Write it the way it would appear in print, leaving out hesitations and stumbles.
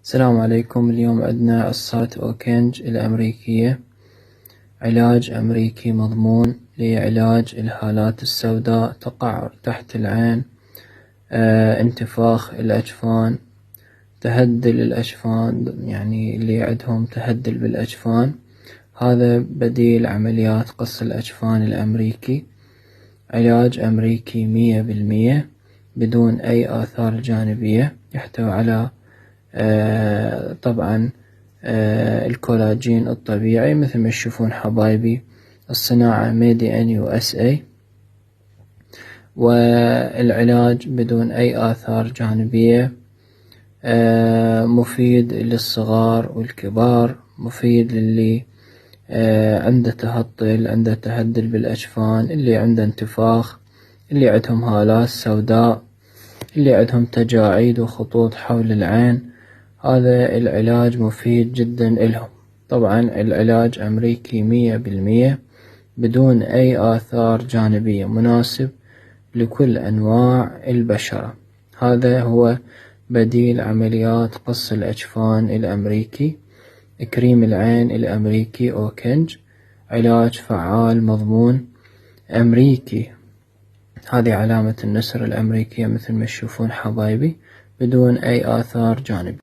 السلام عليكم. اليوم عندنا قصة أوكنج الأمريكية، علاج أمريكي مضمون لعلاج الهالات السوداء، تقعر تحت العين، انتفاخ الأجفان، تهدل الأجفان، يعني اللي عندهم تهدل بالأجفان. هذا بديل عمليات قص الأجفان الأمريكي، علاج أمريكي 100% بدون أي آثار جانبية، يحتوي على طبعا الكولاجين الطبيعي مثل ما تشوفون حبايبي، الصناعة Made in USA، والعلاج بدون أي آثار جانبية، مفيد للصغار والكبار، مفيد للي عنده تهطل، عنده تهدل بالأجفان، اللي عنده انتفاخ، اللي عندهم هالات سوداء، اللي عندهم تجاعيد وخطوط حول العين. هذا العلاج مفيد جدا لهم. طبعا العلاج أمريكي 100% بدون أي آثار جانبية، مناسب لكل أنواع البشرة. هذا هو بديل عمليات قص الأجفان الأمريكي، كريم العين الأمريكي أوكنج، علاج فعال مضمون أمريكي. هذه علامة النسر الأمريكية مثل ما تشوفون حبايبي، بدون أي آثار جانبية.